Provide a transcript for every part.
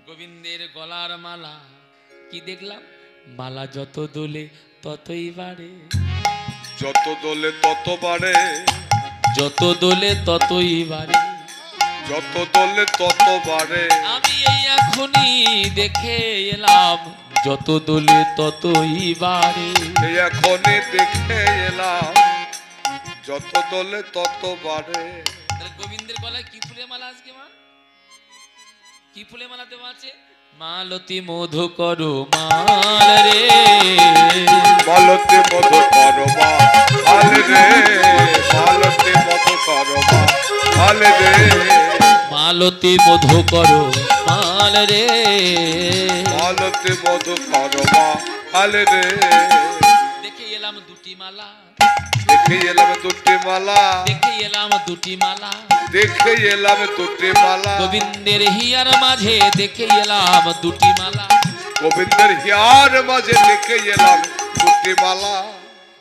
গোবিন্দের গলার মালা কি দেখলাম, মালা যত দোলে ততই বাড়ে, যত দোলে তত বাড়ে, যত দোলে ততই বাড়ে, যত দোলে তত বাড়ে। আমি এই এখনই দেখে এলাম, যত দোলে ততই বাড়ে। এই এখনই দেখে এলাম, যত দোলে তত বাড়ে। তাহলে গোবিন্দের গলায় কি ফুলের মালা আজকে মা, কি ফুলের মালা দেওয়া আছে? মালতী মধু করো মাল রে, মালতী মধু করো মাল রে, মালতী মধু করো মাল রে, মালতী মধু করো মাল রে, মালতী মধু করো মাল রে। দেখে এলাম দুটি মালা, দেখে এলাম দুটি মালা, দেখে এলাম দুটি মালা, দেখে এলাম দুটি মালা। গোবিন্দের হিয়ার মাঝে দেখে এলাম দুটি মালা, গোবিন্দের হিয়ার মাঝে দেখে এলাম দুটি মালা।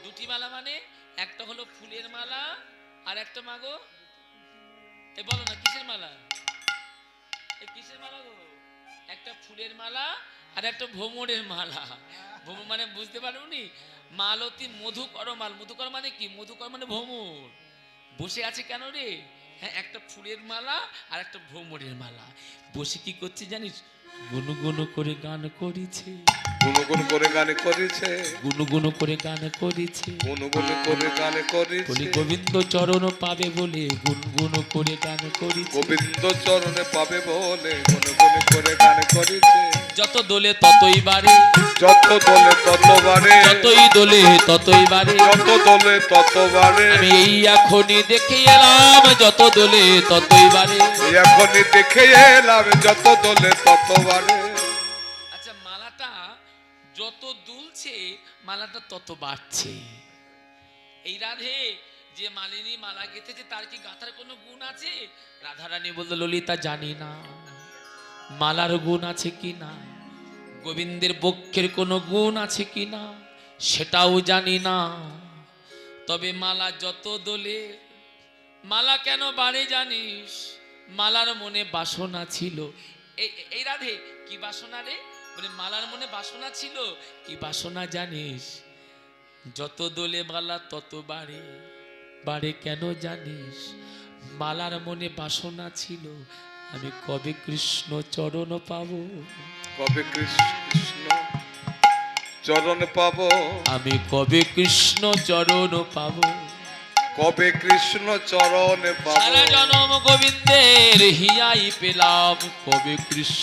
দুটি মালা মানে একটা হলো ফুলের মালা আর একটা মাগো এ বলো না কিসের মালা, এ কিসের মালা গো? একটা ফুলের মালা আর একটা ভ্রমরের মালা। ভ্রমর মানে বুঝতে পারোনি, মালতী মধু কর মাল, মধু কর মানে কি, মধু কর মানে ভ্রমর। বসে আছে কেন রে? হ্যাঁ, একটা ফুলের মালা আর একটা ভ্রমরের মালা। বসে কি করছে জানিস? গুনগুন করে গান করিছে, গুনগুন করে গান করেছে, গুনগুন করে গান করিছে, গুনগুন করে গান করেছে। বলি গোবিন্দ চরণ পাবে বলে গুনগুন করে গান করিছে, গোবিন্দ চরণে পাবে বলে গুনগুন করে গান করেছে। যত দোলে ততই বাড়ে, যত দোলে তত বাড়ে, যতই দোলে ততই বাড়ে, যত দোলে তত বাড়ে। আমি এই এখনই দেখে এলাম, যত দোলে ততই বাড়ে। এখনই দেখে এলাম, যত দোলে তত বাড়ে। আচ্ছা, মালাটা যত দুলছে মালাটা তত বাড়ছে। এই রাধে যে মালিনী মালা গেঁথেছে তার কি গাথার কোনো গুণ আছে? রাধারানী বলতো ললিতা জানি না মালার গুণ আছে কি না, গোবিন্দের বক্ষের কোনো গুণ আছে কি না সেটাও জানি না, তবে মালা যত দোলে, মালা কেন বাড়ে জানিস? মালার মনে বাসনা ছিল। এই রাধে কি বাসনা রে? মানে মালার মনে বাসনা ছিল, কি বাসনা জানিস? যত দোলে মালা তত বাড়ে, বাড়ে কেন জানিস? মালার মনে বাসনা ছিল, আমি কবে কৃষ্ণ চরণ পাবো, কবে কৃষ্ণ চরণ পাবো, আমি কবে কৃষ্ণ চরণ পাবো, কবে কৃষ্ণ চরণ পাবো। সারা জনম গোবিন্দের হিয়াই পেলাম, কবে কৃষ্ণ